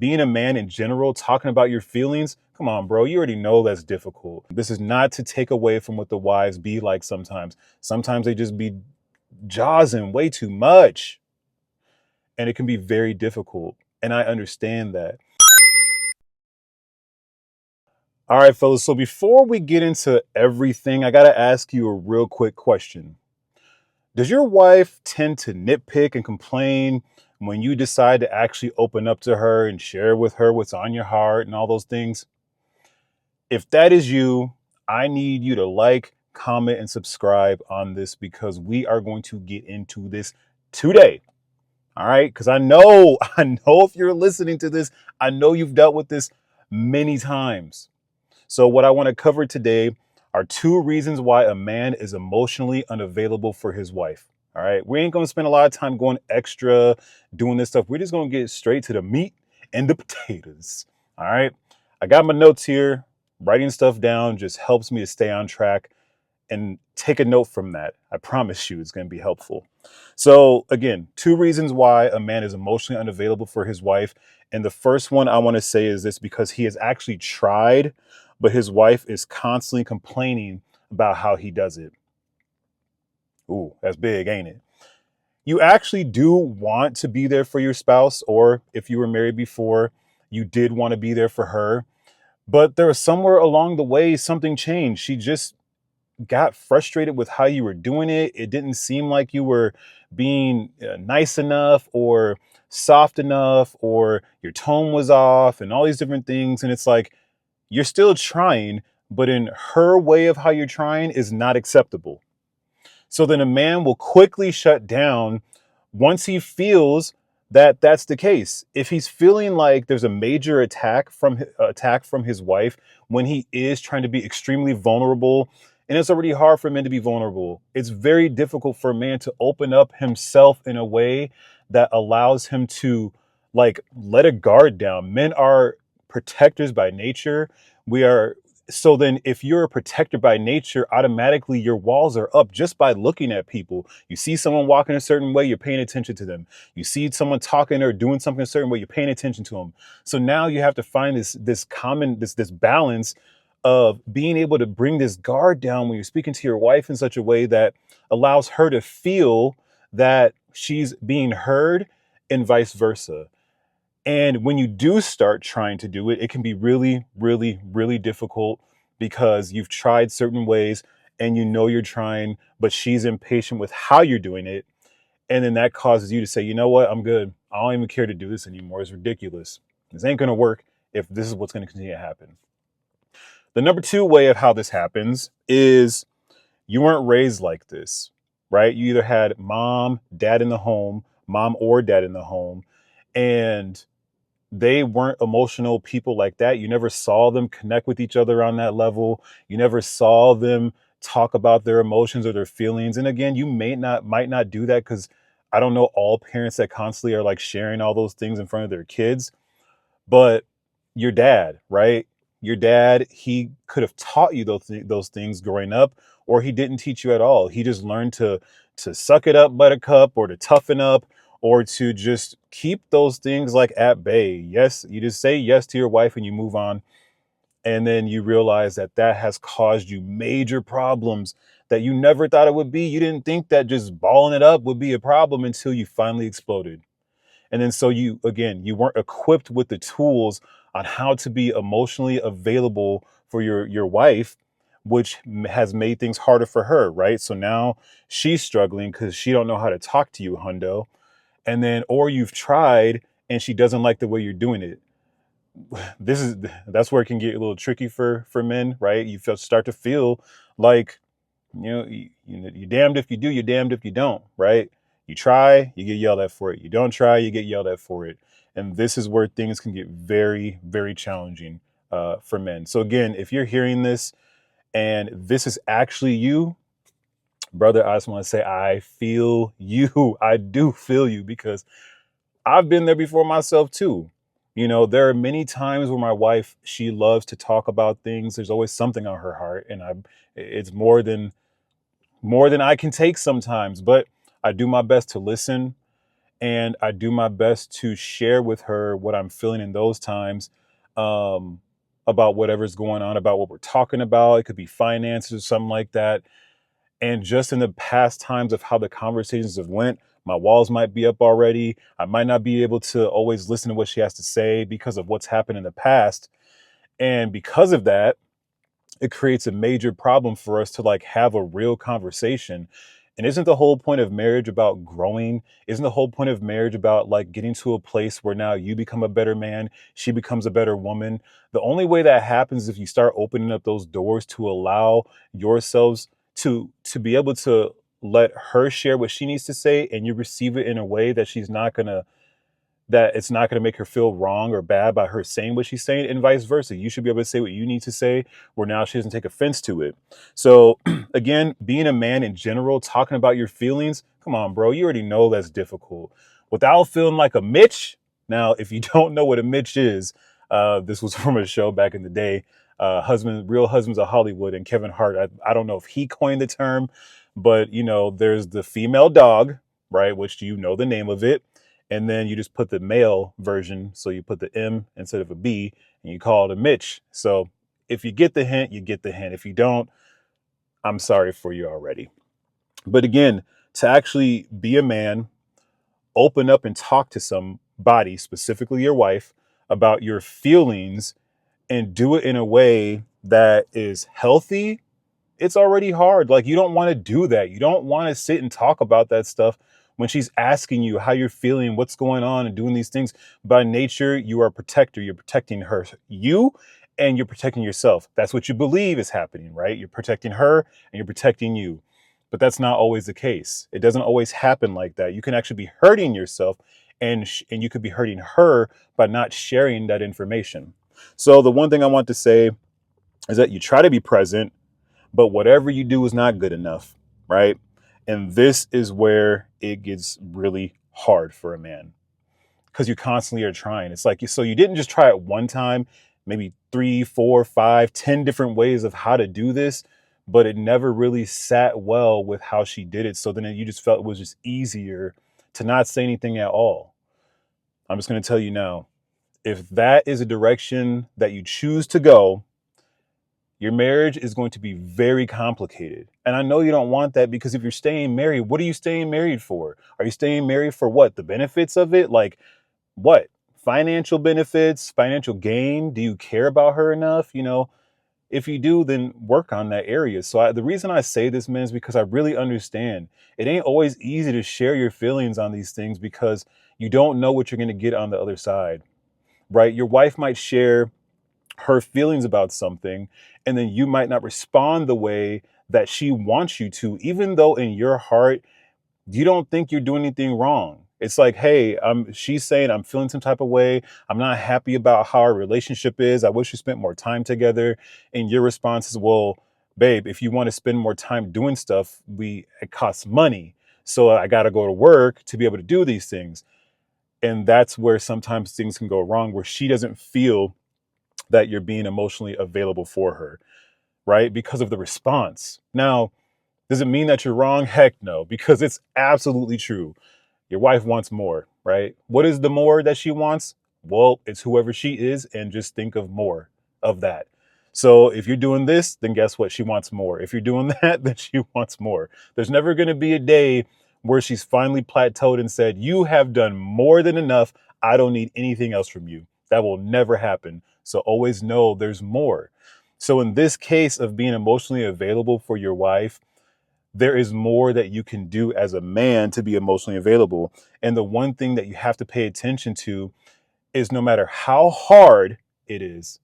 being a man in general, talking about your feelings, come on, bro, you already know that's difficult. This is not to take away from what the wives be like sometimes. Sometimes they just be jawsing way too much, and it can be very difficult. And I understand that. All right, fellas. So before we get into everything, I got to ask you a real quick question. Does your wife tend to nitpick and complain when you decide to actually open up to her and share with her what's on your heart and all those things? If that is you, I need you to like, comment, and subscribe on this because we are going to get into this today. All right. Because I know if you're listening to this, I know you've dealt with this many times. So what I want to cover today are 2 reasons why a man is emotionally unavailable for his wife. All right. We ain't going to spend a lot of time going extra doing this stuff. We're just going to get straight to the meat and the potatoes. All right. I got my notes here. Writing stuff down just helps me to stay on track, and take a note from that. I promise you it's going to be helpful. So again, 2 reasons why a man is emotionally unavailable for his wife. And the first one I want to say is this: because he has actually tried, but his wife is constantly complaining about how he does it. Ooh, that's big, ain't it? You actually do want to be there for your spouse, or if you were married before, you did want to be there for her. But there was somewhere along the way, something changed. She just got frustrated with how you were doing it. It didn't seem like you were being nice enough or soft enough, or your tone was off and all these different things. And it's like, you're still trying, but in her way of how you're trying is not acceptable. So then a man will quickly shut down once he feels that that's the case. If he's feeling like there's a major attack from his wife when he is trying to be extremely vulnerable, and it's already hard for men to be vulnerable. It's very difficult for a man to open up himself in a way that allows him to like let a guard down. Men are protectors by nature. We are So then if you're a protector by nature, automatically your walls are up just by looking at people. You see someone walking a certain way, you're paying attention to them. You see someone talking or doing something a certain way, you're paying attention to them. So now you have to find this balance of being able to bring this guard down when you're speaking to your wife in such a way that allows her to feel that she's being heard, and vice versa. And when you do start trying to do it, it can be really, really, really difficult because you've tried certain ways and you know you're trying, but she's impatient with how you're doing it. And then that causes you to say, you know what, I'm good. I don't even care to do this anymore. It's ridiculous. This ain't going to work if this is what's going to continue to happen. The number 2 way of how this happens is you weren't raised like this, right? You either had mom or dad in the home, and they weren't emotional people like that. You never saw them connect with each other on that level. You never saw them talk about their emotions or their feelings. And again, you might not do that because I don't know all parents that constantly are like sharing all those things in front of their kids. But your dad, right? Your dad, he could have taught you those things growing up, or he didn't teach you at all. He just learned to suck it up, buttercup, or to toughen up, or to just keep those things like at bay. Yes, you just say yes to your wife and you move on. And then you realize that that has caused you major problems that you never thought it would be. You didn't think that just balling it up would be a problem until you finally exploded. And then so you weren't equipped with the tools on how to be emotionally available for your wife, which has made things harder for her, right? So now she's struggling because she don't know how to talk to you, hundo. And then, or you've tried and she doesn't like the way you're doing it. That's where it can get a little tricky for men, right? Start to feel like, you're damned if you do, you're damned if you don't, right? You try, you get yelled at for it. You don't try, you get yelled at for it. And this is where things can get very, very challenging for men. So again, if you're hearing this and this is actually you, brother, I just want to say, I feel you. I do feel you because I've been there before myself too. There are many times where my wife, she loves to talk about things. There's always something on her heart, and it's more than I can take sometimes, but I do my best to listen. And I do my best to share with her what I'm feeling in those times, um, about whatever's going on, about what we're talking about. It could be finances or something like that. And just in the past times of how the conversations have went, my walls might be up already. I might not be able to always listen to what she has to say because of what's happened in the past. And because of that, it creates a major problem for us to like have a real conversation. And isn't the whole point of marriage about growing? Isn't the whole point of marriage about like getting to a place where now you become a better man, she becomes a better woman? The only way that happens is if you start opening up those doors to allow yourselves to be able to let her share what she needs to say, and you receive it in a way that she's not going to that it's not going to make her feel wrong or bad by her saying what she's saying, and vice versa. You should be able to say what you need to say where now she doesn't take offense to it. So, again, being a man in general, talking about your feelings, come on, bro, you already know that's difficult. Without feeling like a Mitch. Now, if you don't know what a Mitch is, this was from a show back in the day, Real Husbands of Hollywood, and Kevin Hart. I don't know if he coined the term, but there's the female dog, right? Which you know the name of it, and then you just put the male version. So you put the M instead of a B, and you call it a Mitch. So if you get the hint, you get the hint. If you don't, I'm sorry for you already. But again, to actually be a man, open up and talk to somebody, specifically your wife, about your feelings, and do it in a way that is healthy. It's already hard. Like, you don't want to do that. You don't want to sit and talk about that stuff when she's asking you how you're feeling, what's going on, and doing these things. By nature, you are a protector. You're protecting you, and you're protecting yourself. That's what you believe is happening, right? You're protecting her and you're protecting you. But that's not always the case. It doesn't always happen like that. You can actually be hurting yourself, and you could be hurting her by not sharing that information. So the one thing I want to say is that you try to be present, but whatever you do is not good enough, right? And this is where it gets really hard for a man, because you constantly are trying. It's like, so you didn't just try it one time, maybe 3, 4, 5, 10 different ways of how to do this, but it never really sat well with how she did it. So then you just felt it was just easier to not say anything at all. I'm just going to tell you now, if that is a direction that you choose to go, your marriage is going to be very complicated. And I know you don't want that, because if you're staying married, what are you staying married for? Are you staying married for what? The benefits of it? Like what? Financial benefits, financial gain? Do you care about her enough? If you do, then work on that area. So the reason I say this, man, is because I really understand it ain't always easy to share your feelings on these things, because you don't know what you're going to get on the other side, right? Your wife might share her feelings about something, and then you might not respond the way that she wants you to, even though in your heart you don't think you're doing anything wrong. It's like, hey, she's saying, I'm feeling some type of way, I'm not happy about how our relationship is, I wish we spent more time together. And your response is, well, babe, if you want to spend more time doing stuff, it costs money, so I got to go to work to be able to do these things. And that's where sometimes things can go wrong, where she doesn't feel that you're being emotionally available for her, right? Because of the response. Now, does it mean that you're wrong? Heck no, because it's absolutely true. Your wife wants more, right? What is the more that she wants? Well, it's whoever she is, and just think of more of that. So if you're doing this, then guess what? She wants more. If you're doing that, then she wants more. There's never going to be a day where she's finally plateaued and said, you have done more than enough. I don't need anything else from you. That will never happen. So always know there's more. So in this case of being emotionally available for your wife, there is more that you can do as a man to be emotionally available. And the one thing that you have to pay attention to is, no matter how hard it is,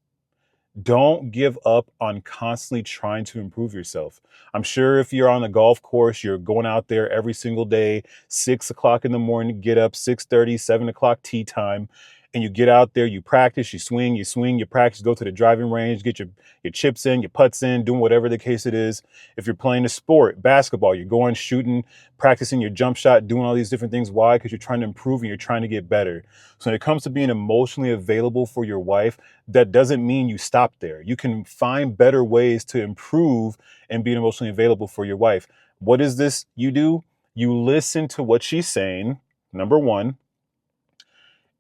don't give up on constantly trying to improve yourself. I'm sure if you're on the golf course, you're going out there every single day, 6 o'clock in the morning, get up, 6:30, 7 o'clock tee time, and you get out there, you practice, you swing, you practice, go to the driving range, get your chips in, your putts in, doing whatever the case it is. If you're playing a sport, basketball, you're going shooting, practicing your jump shot, doing all these different things. Why? Because you're trying to improve and you're trying to get better. So when it comes to being emotionally available for your wife, that doesn't mean you stop there. You can find better ways to improve and be emotionally available for your wife. What is this you do? You listen to what she's saying, number one,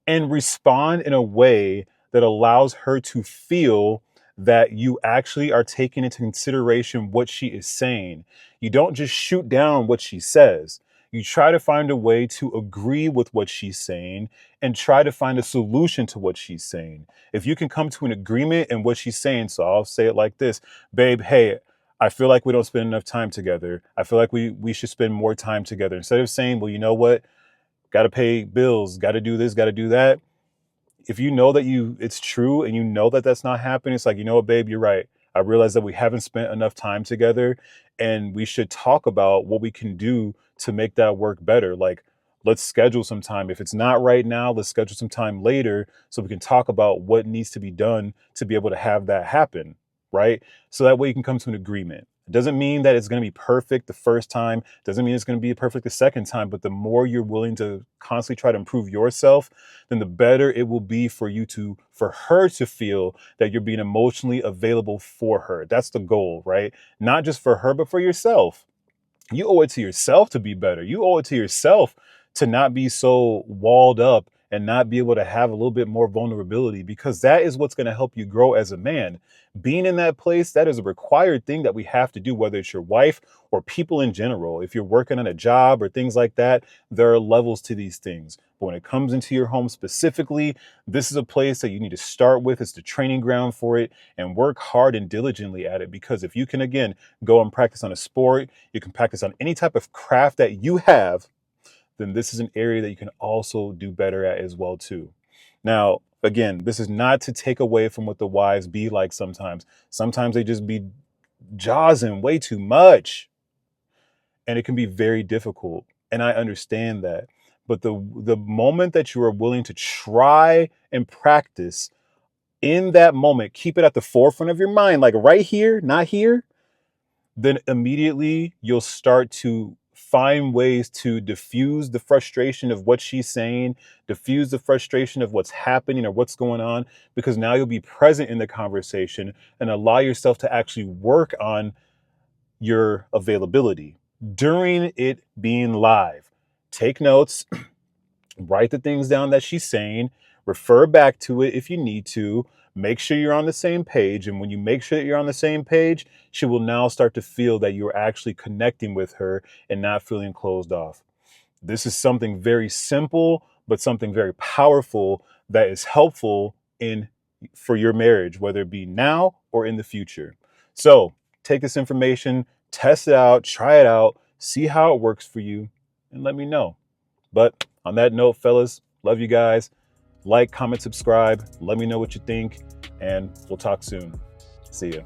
and respond in a way that allows her to feel that you actually are taking into consideration what she is saying. You don't just shoot down what she says. You try to find a way to agree with what she's saying and try to find a solution to what she's saying. If you can come to an agreement in what she's saying, so I'll say it like this: babe, hey, I feel like we don't spend enough time together. I feel like we should spend more time together. Instead of saying, well, you know what? Got to pay bills, got to do this, got to do that. If you know that it's true and you know that that's not happening, it's like, you know what, babe, you're right. I realize that we haven't spent enough time together and we should talk about what we can do to make that work better. Like, let's schedule some time. If it's not right now, let's schedule some time later so we can talk about what needs to be done to be able to have that happen. Right. So that way you can come to an agreement. It doesn't mean that it's going to be perfect the first time. Doesn't mean it's going to be perfect the second time. But the more you're willing to constantly try to improve yourself, then the better it will be for her to feel that you're being emotionally available for her. That's the goal, right? Not just for her, but for yourself. You owe it to yourself to be better. You owe it to yourself to not be so walled up and not be able to have a little bit more vulnerability, because that is what's going to help you grow as a man. Being in that place, that is a required thing that we have to do, whether it's your wife or people in general. If you're working on a job or things like that, there are levels to these things. But when it comes into your home specifically, this is a place that you need to start with. It's the training ground for it, and work hard and diligently at it. Because if you can, again, go and practice on a sport, you can practice on any type of craft that you have, then this is an area that you can also do better at as well too. Now, again, this is not to take away from what the wives be like sometimes. Sometimes they just be jawsing way too much, and it can be very difficult. And I understand that. But the moment that you are willing to try and practice in that moment, keep it at the forefront of your mind, like right here, not here, then immediately you'll start to find ways to diffuse the frustration of what she's saying, diffuse the frustration of what's happening or what's going on, because now you'll be present in the conversation and allow yourself to actually work on your availability during it being live. Take notes, write the things down that she's saying, refer back to it if you need to, make sure you're on the same page. And when you make sure that you're on the same page, she will now start to feel that you're actually connecting with her and not feeling closed off. This is something very simple, but something very powerful that is helpful in for your marriage, whether it be now or in the future. So take this information, test it out, try it out, see how it works for you, and let me know. But on that note, fellas, love you guys. Like, comment, subscribe. Let me know what you think, and we'll talk soon. See ya.